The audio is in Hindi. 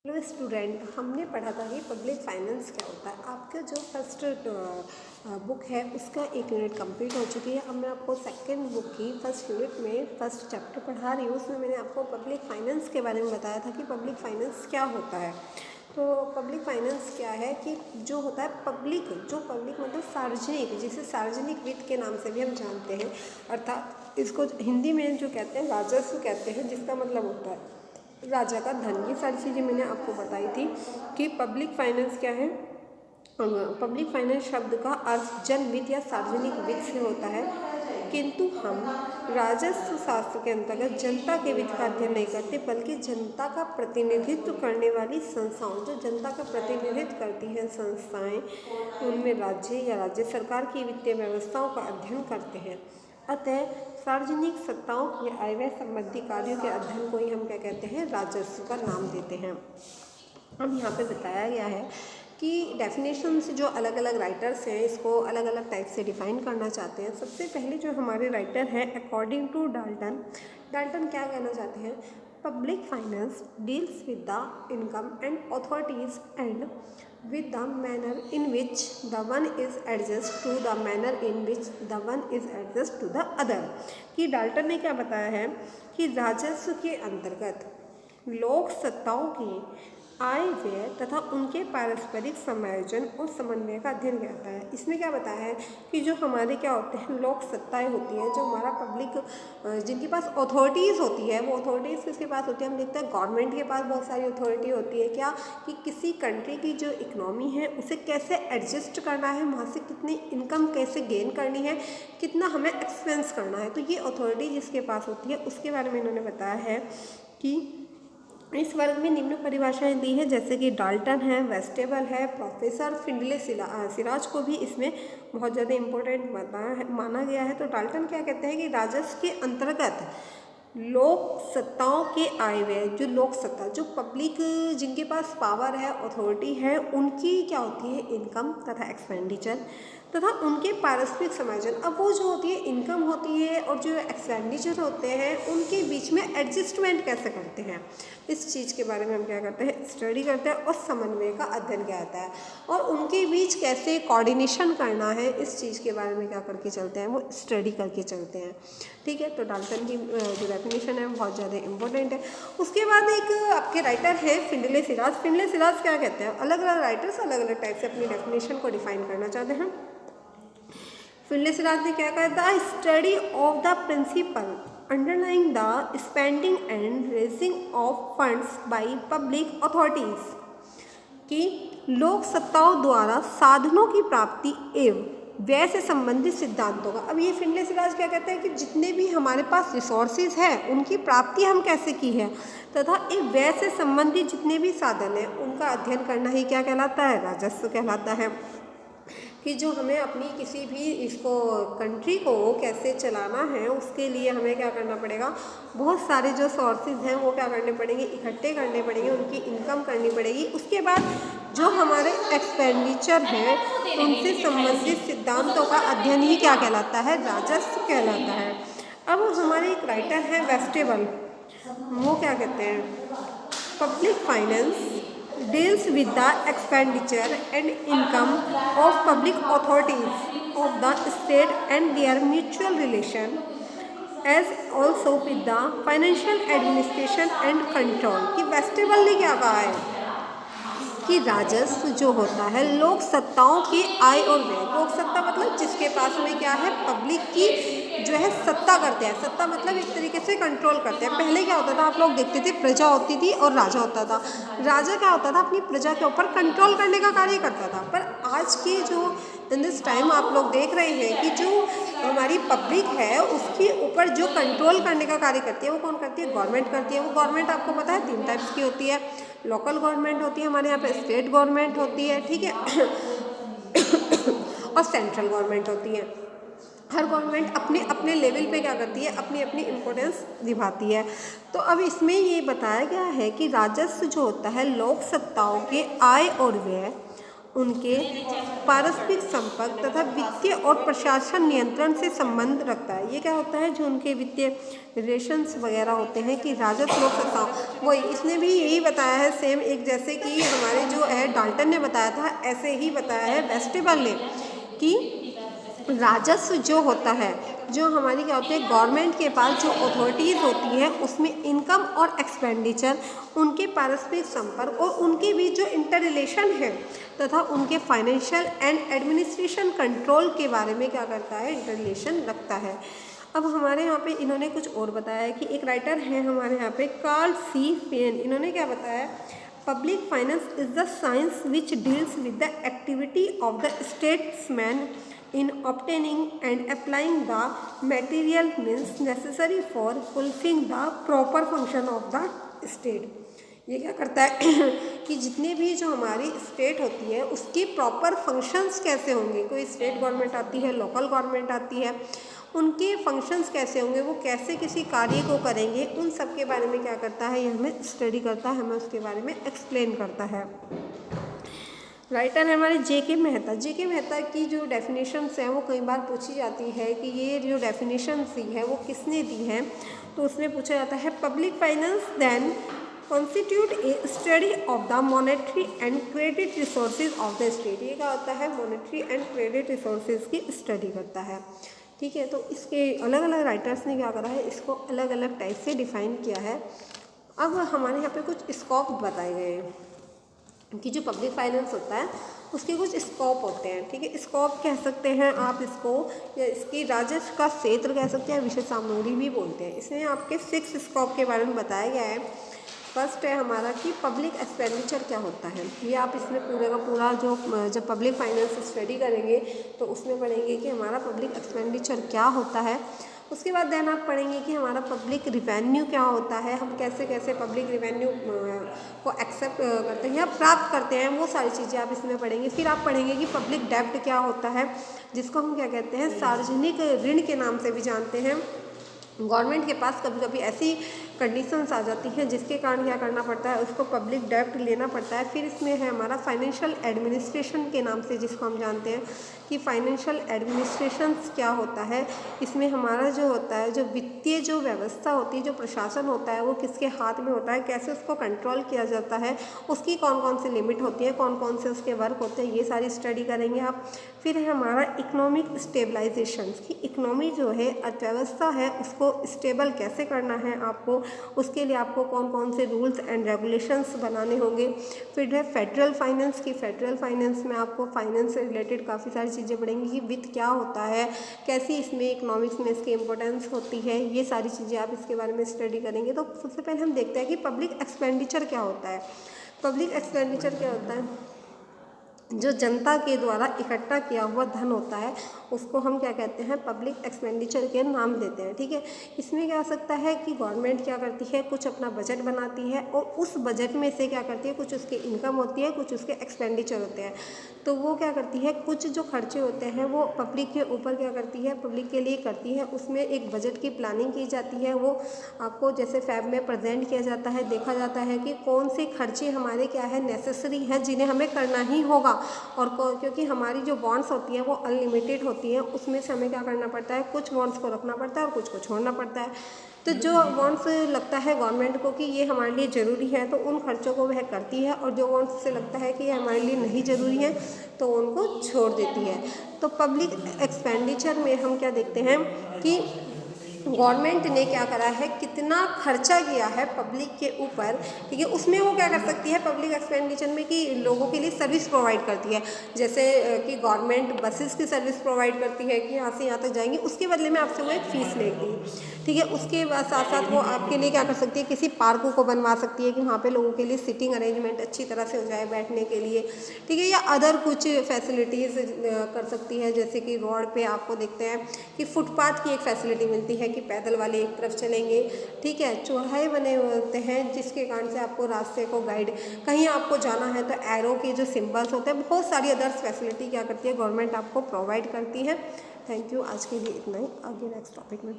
हेलो स्टूडेंट, हमने पढ़ा था कि पब्लिक फाइनेंस क्या होता है। आपका जो फर्स्ट बुक है उसका 1 यूनिट कंप्लीट हो चुकी है। अब मैं आपको सेकंड बुक की फर्स्ट यूनिट में फर्स्ट चैप्टर पढ़ा रही हूँ। उसमें मैंने आपको पब्लिक फाइनेंस के बारे में बताया था कि पब्लिक फाइनेंस क्या होता है। तो पब्लिक फाइनेंस क्या है कि जो होता है पब्लिक मतलब सार्वजनिक, जिसे सार्वजनिक वित्त के नाम से भी हम जानते हैं, अर्थात इसको हिंदी में जो कहते हैं राजस्व कहते हैं, जिसका मतलब होता है राजा का धन। ये सारी चीज़ें मैंने आपको बताई थी कि पब्लिक फाइनेंस क्या है। पब्लिक फाइनेंस शब्द का अर्थ जन वित्त या सार्वजनिक वित्त से होता है, किंतु हम राजस्व शास्त्र के अंतर्गत जनता के वित्त का अध्ययन नहीं करते, बल्कि जनता का प्रतिनिधित्व करने वाली संस्थाओं, जो जनता का प्रतिनिधित्व करती हैं संस्थाएं, उनमें राज्य या राज्य सरकार की वित्तीय व्यवस्थाओं का अध्ययन करते हैं। अतः सार्वजनिक सत्ताओं के आय व्यय संबंधी कार्यों के अध्ययन को ही हम क्या कहते हैं, राजस्व का नाम देते हैं। अब यहाँ पे बताया गया है कि डेफिनेशन से जो अलग अलग राइटर्स हैं इसको अलग अलग टाइप से डिफाइन करना चाहते हैं। सबसे पहले जो हमारे राइटर हैं, अकॉर्डिंग टू डाल्टन क्या कहना चाहते हैं, public finance deals with the income and authorities and with the manner in which the one is adjust to the manner in which the one is adjust to the other। कि डाल्टन ने क्या बताया है कि राजस्व के अंतर्गत लोक सत्ताओं की आय व्यय तथा उनके पारस्परिक समायोजन और समन्वय का अध्ययन करता है। इसमें क्या बताया है कि जो हमारे क्या होते हैं, लोक सत्ताएं होती हैं, जो हमारा पब्लिक जिनके पास अथॉरिटीज़ होती है, वो अथॉरिटीज़ किसके पास होती है, हम देखते हैं गवर्नमेंट के पास बहुत सारी अथॉरिटी होती है। क्या कि किसी कंट्री की जो इकोनॉमी है उसे कैसे एडजस्ट करना है, वहाँ से कितनी इनकम कैसे गेन करनी है, कितना हमें एक्सपेंस करना है, तो ये अथॉरिटी जिसके पास होती है उसके बारे में इन्होंने बताया है। कि इस वर्ग में निम्न परिभाषाएं दी है, जैसे कि डाल्टन है, वेस्टेबल है, प्रोफेसर फिंडले सिराज को भी इसमें बहुत ज़्यादा इम्पोर्टेंट माना गया है। तो डाल्टन क्या कहते हैं कि राजस्व के अंतर्गत लोक सत्ताओं के आय व्यय, जो लोक सत्ता, जो पब्लिक जिनके पास पावर है, अथॉरिटी है, उनकी क्या होती है, इनकम तथा एक्सपेंडिचर तथा उनके पारस्परिक समायोजन। अब वो जो होती है इनकम होती है और जो एक्सपेंडिचर होते हैं, उनके बीच में एडजस्टमेंट कैसे करते हैं, इस चीज़ के बारे में हम क्या करते हैं, स्टडी करते हैं। और समन्वय का अध्ययन क्या आता है और उनके बीच कैसे कोऑर्डिनेशन करना है, इस चीज़ के बारे में क्या करके चलते हैं, वो स्टडी करके चलते हैं। ठीक है, तो डाल्टन की जो डेफिनेशन है बहुत ज़्यादा इंपॉर्टेंट है। उसके बाद एक आपके राइटर हैं फिंडले सिराज। फिंडले सिराज क्या कहते हैं, अलग अलग राइटर्स अलग अलग टाइप से अपनी डेफिनेशन को डिफाइन करना चाहते हैं। फिंडले सिराज ने क्या कहा, the study of the principle underlying the spending and raising of funds by public authorities, कि लोक सत्ताओं द्वारा साधनों की प्राप्ति एवं व्यय से संबंधित सिद्धांतों का। अब ये फिंडले सिराज क्या कहते हैं कि जितने भी हमारे पास रिसोर्सेज है उनकी प्राप्ति हम कैसे की है तथा एक व्यय से संबंधित जितने भी साधन हैं उनका अध्ययन करना ही क्या कहलाता है, राजस्व कहलाता है। कि जो हमें अपनी किसी भी इसको कंट्री को कैसे चलाना है उसके लिए हमें क्या करना पड़ेगा, बहुत सारे जो सोर्सेज हैं वो क्या करने पड़ेंगे, इकट्ठे करने पड़ेंगे, उनकी इनकम करनी पड़ेगी। उसके बाद जो हमारे एक्सपेंडिचर हैं उनसे संबंधित सिद्धांतों का अध्ययन ही क्या कहलाता है, राजस्व कहलाता है। अब हमारे एक राइटर हैं वेस्टेबल, वो क्या कहते हैं, public finance deals with the expenditure and income of public authorities of the state and their mutual relation, as also with the financial administration and control। कि वेस्टेबल ने क्या कहा है कि राजस्व जो होता है लोक सत्ताओं की आय और व्यय, लोक सत्ता मतलब जिसके पास में क्या है, पब्लिक की जो है सत्ता करते हैं, सत्ता मतलब एक तरीके से कंट्रोल करते हैं। पहले क्या होता था, आप लोग देखते थे प्रजा होती थी और राजा होता था। राजा क्या होता था, अपनी प्रजा के ऊपर कंट्रोल करने का कार्य करता था। पर आज के जो इन दिस टाइम आप लोग देख रहे हैं कि जो हमारी पब्लिक है उसके ऊपर जो कंट्रोल करने का कार्य करती है वो कौन करती है, गवर्नमेंट करती है। वो गवर्नमेंट आपको पता है 3 टाइप्स की होती है, लोकल गवर्नमेंट होती है, हमारे यहाँ पे स्टेट गवर्नमेंट होती है, ठीक है और सेंट्रल गवर्नमेंट होती है। हर गवर्नमेंट अपने अपने लेवल पे क्या करती है, अपनी अपनी इम्पोर्टेंस निभाती है। तो अब इसमें ये बताया गया है कि राजस्व जो होता है लोक सत्ताओं के आय और व्यय उनके पारस्परिक संपर्क तथा वित्तीय और प्रशासन नियंत्रण से संबंध रखता है। ये क्या होता है, जो उनके वित्तीय रिलेशंस वगैरह होते हैं कि राजस्व लोक सत्ताओं, वही इसने भी यही बताया है सेम, एक जैसे कि हमारे जो है डाल्टन ने बताया था ऐसे ही बताया है वेस्टेबल ने कि राजस्व जो होता है, जो हमारी क्या होती है गवर्नमेंट के पास जो अथॉरिटीज़ होती है उसमें इनकम और एक्सपेंडिचर, उनके पारस्परिक संपर्क और उनके बीच जो इंटर रिलेशन है तथा उनके फाइनेंशियल एंड एडमिनिस्ट्रेशन कंट्रोल के बारे में क्या करता है, इंटर रिलेशन रखता है। अब हमारे यहाँ पे इन्होंने कुछ और बताया है कि एक राइटर है हमारे यहाँ पे कार्ल सी पेन, इन्होंने क्या बताया, public finance is the science which deals with the activity of the statesman in obtaining and applying the material means necessary for fulfilling the proper function of the state। ये क्या करता है कि जितने भी जो हमारी स्टेट होती है उसकी प्रॉपर फंक्शंस कैसे होंगे, कोई स्टेट गवर्नमेंट आती है, लोकल गवर्नमेंट आती है, उनके फंक्शंस कैसे होंगे, वो कैसे किसी कार्य को करेंगे, उन सब के बारे में क्या करता है, ये हमें स्टडी करता है, हमें उसके बारे में एक्सप्लेन करता है। राइटर है हमारे जे.के. मेहता। जे.के. मेहता की जो डेफिनेशंस हैं वो कई बार पूछी जाती है कि ये जो डेफिनेशंस दी है वो किसने दी है, तो उसमें पूछा जाता है public finance then constitute a study of the monetary and credit resources of the state. ये क्या होता है, मॉनेटरी एंड क्रेडिट रिसोर्सेज की स्टडी करता है। ठीक है, तो इसके अलग अलग राइटर्स ने क्या करा है, इसको अलग अलग टाइप से डिफाइन किया है। अब हमारे यहाँ पे कुछ स्कोप बताए गए हैं कि जो पब्लिक फाइनेंस होता है उसके कुछ स्कोप होते हैं। ठीक है, स्कोप कह सकते हैं आप इसको, या इसकी राजस्व का क्षेत्र कह सकते हैं, विषय सामग्री भी बोलते हैं। इसमें आपके 6 स्कोप के बारे में बताया गया है। फर्स्ट है हमारा कि पब्लिक एक्सपेंडिचर क्या होता है, ये आप इसमें पूरे का पूरा जो जब पब्लिक फाइनेंस स्टडी करेंगे तो उसमें पढ़ेंगे कि हमारा पब्लिक एक्सपेंडिचर क्या होता है। उसके बाद देन आप पढ़ेंगे कि हमारा पब्लिक रिवेन्यू क्या होता है, हम कैसे कैसे पब्लिक रिवेन्यू को एक्सेप्ट करते हैं या प्राप्त करते हैं, वो सारी चीज़ें आप इसमें पढ़ेंगे। फिर आप पढ़ेंगे कि पब्लिक डेब्ट क्या होता है, जिसको हम क्या कहते हैं, सार्वजनिक ऋण के नाम से भी जानते हैं। गवर्नमेंट के पास कभी कभी ऐसी कंडीशंस आ जाती हैं जिसके कारण क्या करना पड़ता है, उसको पब्लिक डेब्ट लेना पड़ता है। फिर इसमें है हमारा फाइनेंशियल एडमिनिस्ट्रेशन के नाम से, जिसको हम जानते हैं कि फाइनेंशियल एडमिनिस्ट्रेशन क्या होता है। इसमें हमारा जो होता है, जो वित्तीय जो व्यवस्था होती है, जो प्रशासन होता है, वो किसके हाथ में होता है, कैसे उसको कंट्रोल किया जाता है, उसकी कौन कौन सी लिमिट होती है, कौन कौन से उसके वर्क होते हैं, ये सारी स्टडी करेंगे आप। फिर है हमारा इकोनॉमिक स्टेबलाइजेशन, की इकोनॉमी जो है, अर्थव्यवस्था है, उसको स्टेबल कैसे करना है आपको, उसके लिए आपको कौन कौन से रूल्स एंड रेगुलेशंस बनाने होंगे। फिर है फेडरल फाइनेंस, की फेडरल फाइनेंस में आपको फाइनेंस से रिलेटेड काफ़ी सारी चीज़ें पढ़ेंगी कि वित्त क्या होता है, कैसी इसमें इकोनॉमिक्स में इसकी इंपॉर्टेंस होती है, ये सारी चीज़ें आप इसके बारे में स्टडी करेंगे। तो सबसे पहले हम देखते हैं कि पब्लिक एक्सपेंडिचर क्या होता है। पब्लिक एक्सपेंडिचर क्या होता है, जो जनता के द्वारा इकट्ठा किया हुआ धन होता है उसको हम क्या कहते हैं, पब्लिक एक्सपेंडिचर के नाम देते हैं। ठीक है, इसमें क्या हो सकता है कि गवर्नमेंट क्या करती है, कुछ अपना बजट बनाती है और उस बजट में से क्या करती है, कुछ उसकी इनकम होती है, कुछ उसके एक्सपेंडिचर होते हैं। तो वो क्या करती है, कुछ जो खर्चे होते हैं वो पब्लिक के ऊपर क्या करती है, पब्लिक के लिए करती है। उसमें एक बजट की प्लानिंग की जाती है, वो आपको जैसे फैब में प्रेजेंट किया जाता है, देखा जाता है कि कौन से खर्चे हमारे क्या है, नेसेसरी है, जिन्हें हमें करना ही होगा। और क्योंकि हमारी जो बॉन्ड्स होती हैं वो अनलिमिटेड होती हैं, उसमें से हमें क्या करना पड़ता है, कुछ बॉन्ड्स को रखना पड़ता है और कुछ को छोड़ना पड़ता है। तो जो बॉन्ड्स लगता है गवर्नमेंट को कि ये हमारे लिए ज़रूरी है तो उन खर्चों को वह करती है, और जो बॉन्ड्स से लगता है कि ये हमारे लिए नहीं ज़रूरी है तो उनको छोड़ देती है। तो पब्लिक एक्सपेंडिचर में हम क्या देखते हैं कि गवर्नमेंट ने क्या करा है, कितना खर्चा किया है पब्लिक के ऊपर। ठीक है, उसमें वो क्या कर सकती है पब्लिक एक्सपेंडिचर में कि लोगों के लिए सर्विस प्रोवाइड करती है, जैसे कि गवर्नमेंट बसेस की सर्विस प्रोवाइड करती है कि यहाँ से यहाँ तक जाएंगी, उसके बदले में आपसे वो एक फ़ीस लेगी। ठीक है, उसके बाद साथ साथ वो आपके लिए क्या कर सकती है, किसी पार्कों को बनवा सकती है कि वहाँ पे लोगों के लिए सिटिंग अरेंजमेंट अच्छी तरह से हो जाए बैठने के लिए। ठीक है, या अदर कुछ फैसिलिटीज़ कर सकती है, जैसे कि रोड पे आपको देखते हैं कि फुटपाथ की एक फैसिलिटी मिलती है कि पैदल वाले एक तरफ चलेंगे। ठीक है, चौराहे बने होते हैं जिसके कारण से आपको रास्ते को गाइड, कहीं आपको जाना है तो एरो के जो सिंबल्स होते हैं, बहुत सारी अदर्स फैसिलिटी क्या करती है गवर्नमेंट आपको प्रोवाइड करती है। थैंक यू, आज के लिए इतना ही, आगे नेक्स्ट टॉपिक में